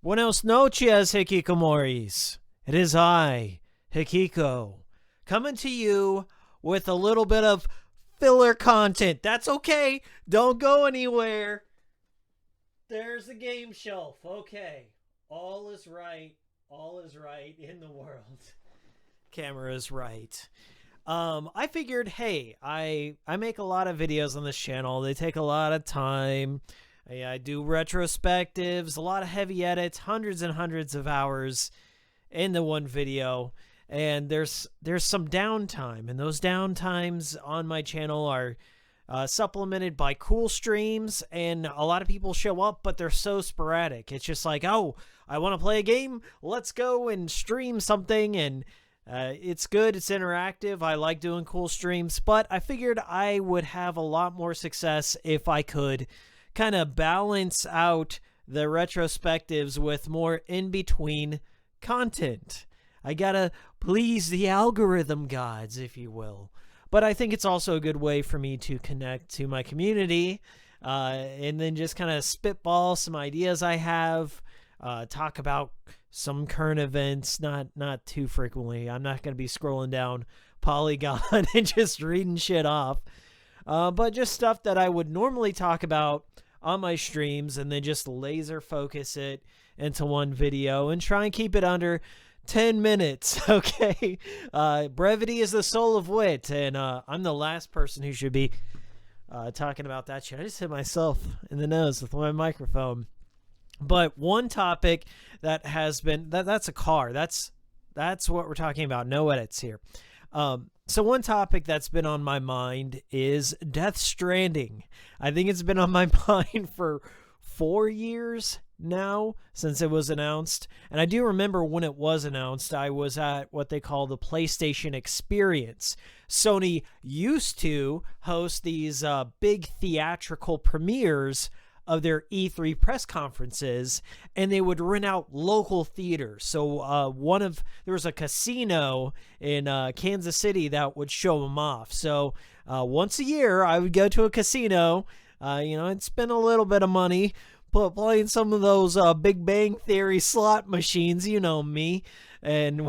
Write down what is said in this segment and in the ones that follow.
Buenos noches, Hikikomoris. It is I, Hikiko, coming to you with a little bit of filler content. That's okay. Don't go anywhere. There's the game shelf. Okay. All is right. All is right in the world. Camera is right. I figured, hey, I make a lot of videos on this channel. They take a lot of time. I do retrospectives, a lot of heavy edits, hundreds and hundreds of hours into one video. And there's some downtime, and those downtimes on my channel are supplemented by cool streams, and a lot of people show up, but they're so sporadic. It's just like, oh, I want to play a game, let's go and stream something, and it's good, it's interactive, I like doing cool streams, but I figured I would have a lot more success if I could kind of balance out the retrospectives with more in-between content. I gotta please the algorithm gods, if you will. But I think it's also a good way for me to connect to my community, and then just kind of spitball some ideas I have, talk about some current events, not too frequently. I'm not going to be scrolling down Polygon and just reading shit off, but just stuff that I would normally talk about on my streams, and then just laser focus it into one video and try and keep it under 10 minutes, okay? Brevity is the soul of wit, and I'm the last person who should be talking about that shit. I just hit myself in the nose with my microphone. But one topic that has been... That's a car. That's what we're talking about. No edits here. So one topic that's been on my mind is Death Stranding. I think it's been on my mind for 4 years now since it was announced. And I do remember when it was announced, I was at what they call the PlayStation Experience. Sony used to host these big theatrical premieres of their E3 press conferences, and they would rent out local theaters. So there was a casino in Kansas City that would show them off. So once a year, I would go to a casino, and spend a little bit of money, playing some of those Big Bang Theory slot machines, you know me, and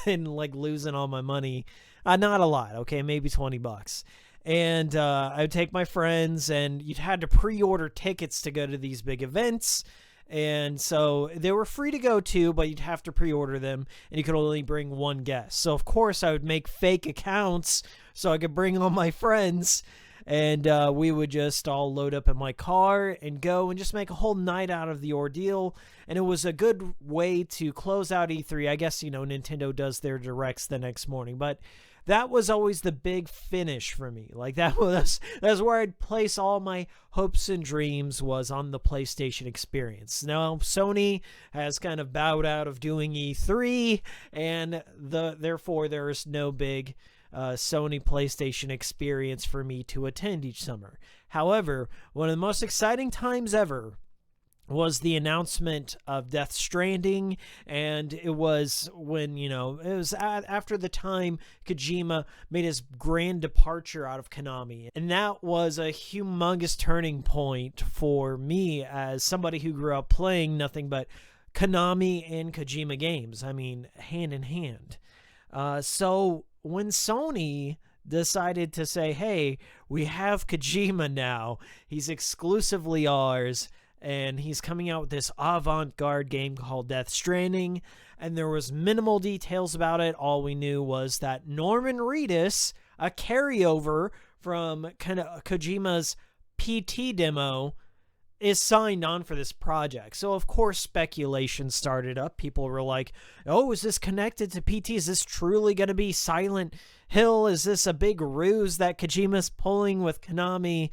and like losing all my money. Not a lot, okay, maybe $20. And I would take my friends, and you'd had to pre-order tickets to go to these big events. And so they were free to go to, but you'd have to pre-order them, and you could only bring one guest. So, of course, I would make fake accounts so I could bring all my friends, and we would just all load up in my car and go and just make a whole night out of the ordeal. And it was a good way to close out E3. I guess, Nintendo does their directs the next morning, but that was always the big finish for me. Like that's where I'd place all my hopes and dreams, was on the PlayStation Experience. Now Sony has kind of bowed out of doing E3, and therefore there's no big Sony PlayStation Experience for me to attend each summer. However, one of the most exciting times ever was the announcement of Death Stranding, and it was when, it was after the time Kojima made his grand departure out of Konami, and that was a humongous turning point for me as somebody who grew up playing nothing but Konami and Kojima games. I mean, hand in hand. So when Sony decided to say, hey, we have Kojima now, he's exclusively ours, and he's coming out with this avant-garde game called Death Stranding, and there was minimal details about it. All we knew was that Norman Reedus, a carryover from kind of Kojima's PT demo, is signed on for this project. So, of course, speculation started up. People were like, oh, is this connected to PT? Is this truly going to be Silent Hill? Is this a big ruse that Kojima's pulling with Konami,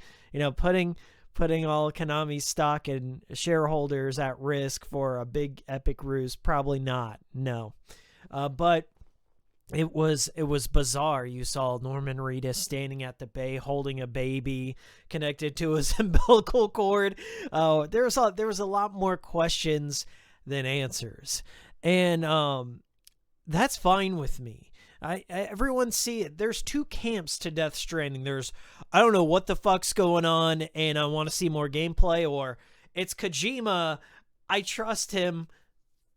putting all Konami stock and shareholders at risk for a big epic ruse? Probably not. No. But it was bizarre. You saw Norman Reedus standing at the bay holding a baby connected to his umbilical cord. There was a lot more questions than answers. And that's fine with me. Everyone see it. There's two camps to Death Stranding. There's, I don't know what the fuck's going on, and I want to see more gameplay, or it's Kojima, I trust him,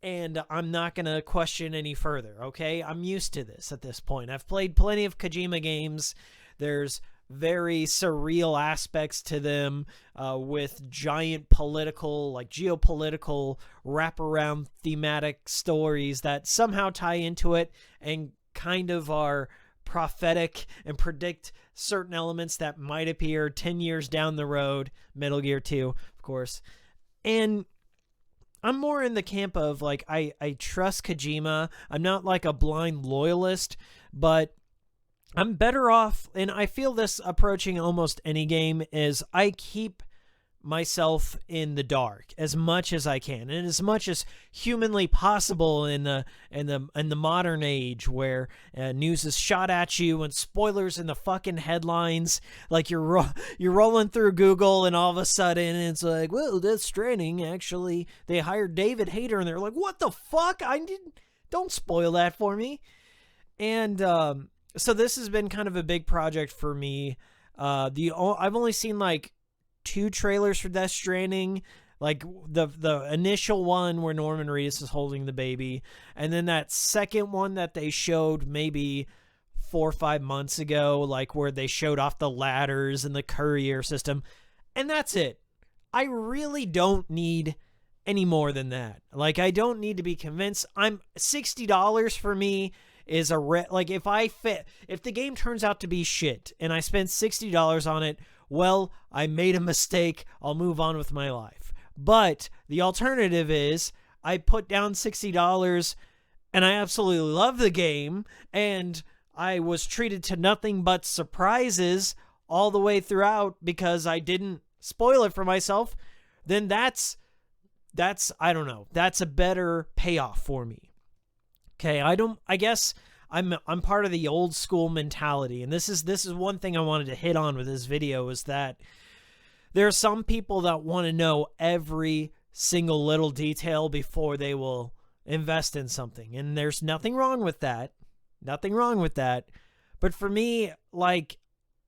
and I'm not going to question any further, okay? I'm used to this at this point. I've played plenty of Kojima games. There's very surreal aspects to them with giant political, like geopolitical wraparound thematic stories that somehow tie into it and kind of are prophetic and predict certain elements that might appear 10 years down the road. Metal Gear 2, of course. And I'm more in the camp of, like, I trust Kojima. I'm not like a blind loyalist, but I'm better off, and I feel this approaching almost any game, is I keep myself in the dark as much as I can, and as much as humanly possible in the modern age where news is shot at you and spoilers in the fucking headlines. Like you're rolling through Google and all of a sudden it's like, well, Death Stranding actually they hired David Hayter, and they're like, what the fuck? Don't spoil that for me. And so this has been kind of a big project for me. I've only seen like 2 trailers for Death Stranding, like the initial one where Norman Reedus is holding the baby, and then that second one that they showed maybe 4 or 5 months ago, like where they showed off the ladders and the courier system, and that's it. I really don't need any more than that. Like, I don't need to be convinced. I'm $60 for me is like if the game turns out to be shit and I spend $60 on it, well, I made a mistake. I'll move on with my life. But the alternative is I put down $60 and I absolutely love the game and I was treated to nothing but surprises all the way throughout because I didn't spoil it for myself. Then that's I don't know. That's a better payoff for me. Okay, I guess I'm part of the old school mentality, and this is one thing I wanted to hit on with this video, is that there are some people that want to know every single little detail before they will invest in something, and there's nothing wrong with that. Nothing wrong with that. But for me, like,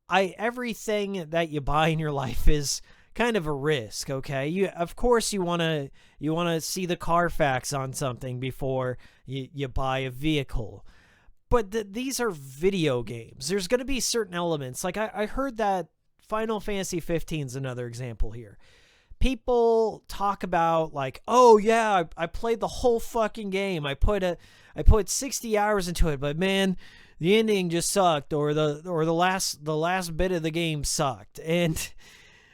everything that you buy in your life is kind of a risk, okay? Of course you want to see the Carfax on something before you buy a vehicle. But these are video games. There's going to be certain elements. Like I heard that Final Fantasy 15 is another example here. People talk about like, oh yeah, I played the whole fucking game. I put 60 hours into it, but man, the ending just sucked, or the last bit of the game sucked. And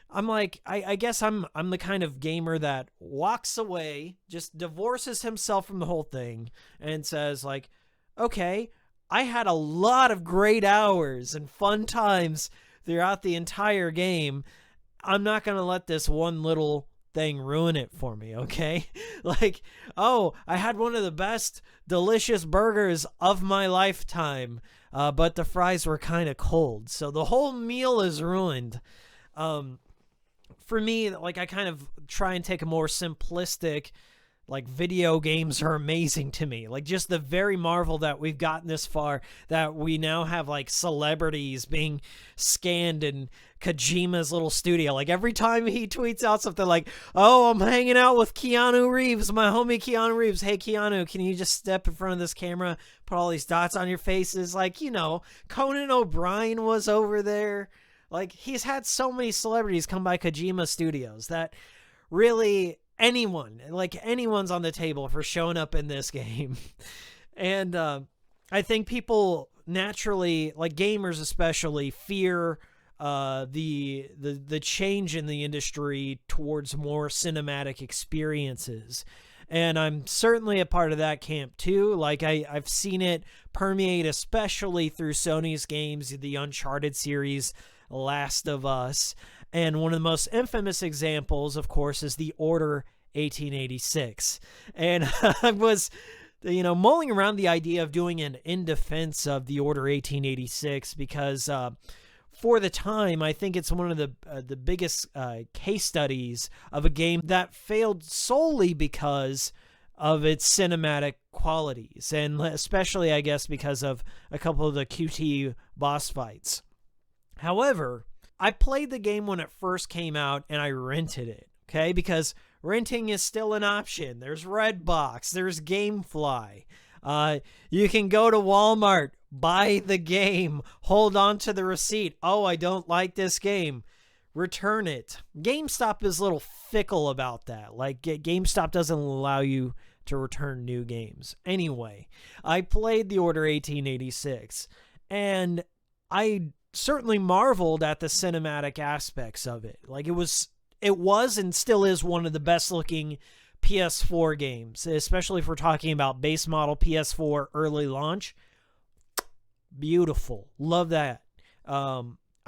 I'm like, I guess I'm the kind of gamer that walks away, just divorces himself from the whole thing, and says like, okay, I had a lot of great hours and fun times throughout the entire game. I'm not going to let this one little thing ruin it for me, okay? Like, oh, I had one of the best delicious burgers of my lifetime, but the fries were kind of cold, so the whole meal is ruined. For me, like, I kind of try and take a more simplistic, like, video games are amazing to me. Like, just the very marvel that we've gotten this far, that we now have, like, celebrities being scanned in Kojima's little studio. Like, every time he tweets out something like, oh, I'm hanging out with Keanu Reeves, my homie Keanu Reeves. Hey, Keanu, can you just step in front of this camera, put all these dots on your faces? Like, you know, Conan O'Brien was over there. Like, he's had so many celebrities come by Kojima Studios that really anyone's on the table for showing up in this game. And I think people naturally, like gamers especially, fear the change in the industry towards more cinematic experiences. And I'm certainly a part of that camp too. Like I've seen it permeate, especially through Sony's games, the Uncharted series, Last of Us, and one of the most infamous examples, of course, is the Order 1886. And I was, mulling around the idea of doing an in defense of the Order 1886 because for the time, I think it's one of the biggest case studies of a game that failed solely because of its cinematic qualities, and especially, I guess, because of a couple of the QT boss fights. However, I played the game when it first came out and I rented it, okay? Because renting is still an option. There's Redbox, there's Gamefly. You can go to Walmart, buy the game, hold on to the receipt. Oh, I don't like this game. Return it. GameStop is a little fickle about that. Like, GameStop doesn't allow you to return new games. Anyway, I played The Order 1886, and I certainly marveled at the cinematic aspects of it. Like, it was and still is one of the best looking PS4 games, especially if we're talking about base model PS4 early launch. Beautiful. Love that.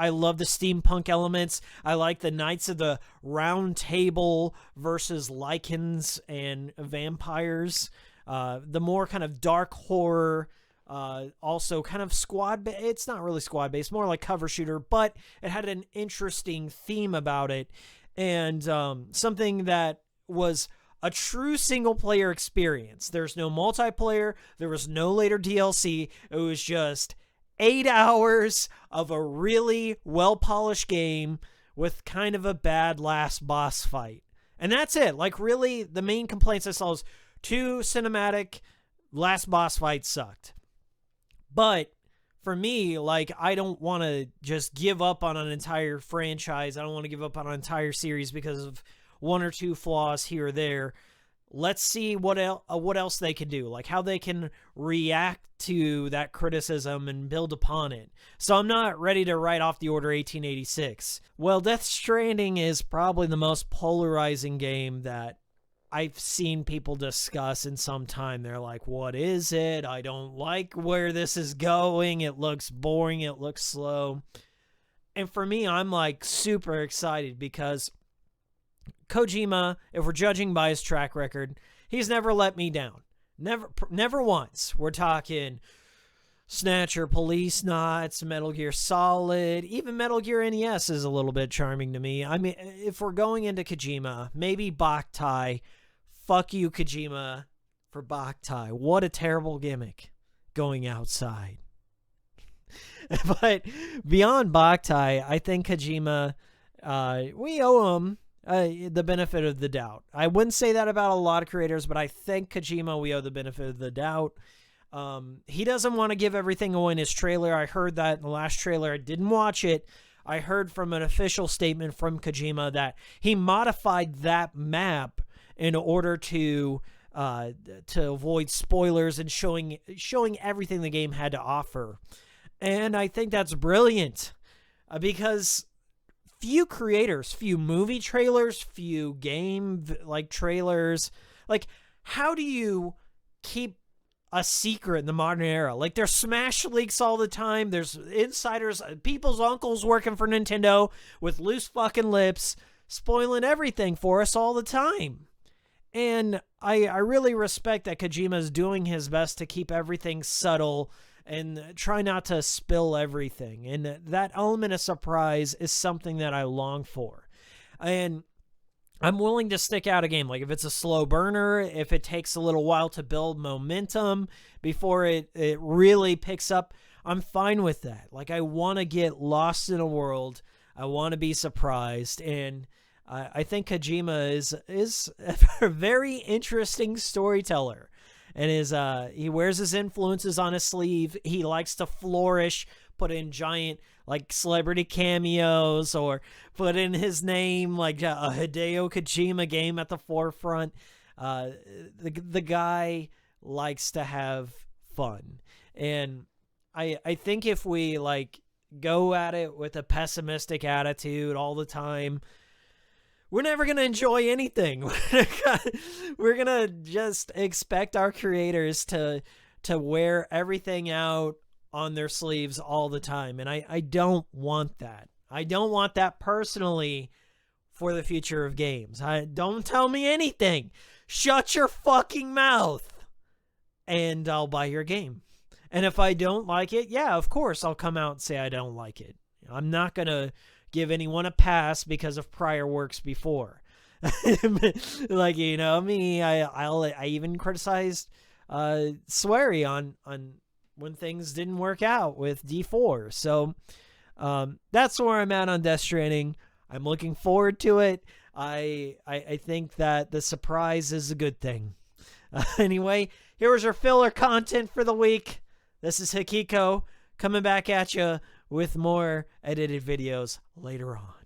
I love the steampunk elements. I like the Knights of the Round Table versus Lycans and vampires. The more kind of dark horror, also kind of it's not really squad-based, more like cover shooter, but it had an interesting theme about it. And something that was a true single-player experience. There's no multiplayer. There was no later DLC. It was just 8 hours of a really well-polished game with kind of a bad last boss fight. And that's it. Like, really, the main complaints I saw was too cinematic. Last boss fight sucked. But for me, like, I don't want to just give up on an entire franchise. I don't want to give up on an entire series because of one or two flaws here or there. Let's see what else they can do, like how they can react to that criticism and build upon it. So I'm not ready to write off The Order 1886. Well, Death Stranding is probably the most polarizing game that I've seen people discuss in some time. They're like, what is it? I don't like where this is going. It looks boring. It looks slow. And for me, I'm like super excited because Kojima, if we're judging by his track record, he's never let me down. Never once. We're talking Snatcher, Police Knots, Metal Gear Solid, even Metal Gear NES is a little bit charming to me. I mean, if we're going into Kojima, maybe Boktai. Fuck you, Kojima, for Boktai. What a terrible gimmick, going outside. But beyond Boktai, I think Kojima, we owe him the benefit of the doubt. I wouldn't say that about a lot of creators, but I think Kojima, we owe the benefit of the doubt. He doesn't want to give everything away in his trailer. I heard that in the last trailer. I didn't watch it. I heard from an official statement from Kojima that he modified that map in order to avoid spoilers and showing everything the game had to offer. And I think that's brilliant because few creators, few movie trailers, few game trailers, like, how do you keep a secret in the modern era? Like, there's smash leaks all the time. There's insiders, people's uncles working for Nintendo with loose fucking lips, spoiling everything for us all the time. And I really respect that Kojima is doing his best to keep everything subtle and try not to spill everything. And that element of surprise is something that I long for. And I'm willing to stick out a game. Like, if it's a slow burner, if it takes a little while to build momentum before it really picks up, I'm fine with that. Like, I want to get lost in a world. I want to be surprised. And I think Kojima is a very interesting storyteller. And he wears his influences on his sleeve. He likes to flourish, put in giant like celebrity cameos, or put in his name like a Hideo Kojima game at the forefront. The guy likes to have fun, and I think if we like go at it with a pessimistic attitude all the time, we're never going to enjoy anything. We're going to just expect our creators to wear everything out on their sleeves all the time. And I don't want that. I don't want that personally for the future of games. Don't tell me anything. Shut your fucking mouth and I'll buy your game. And if I don't like it, yeah, of course, I'll come out and say I don't like it. I'm not going to give anyone a pass because of prior works before. Like, you know me, I even criticized Swery on when things didn't work out with D4. So that's where I'm at on Death Stranding. I'm looking forward to it. I think that the surprise is a good thing. Anyway, here was your filler content for the week. This is Hikiko coming back at you with more edited videos later on.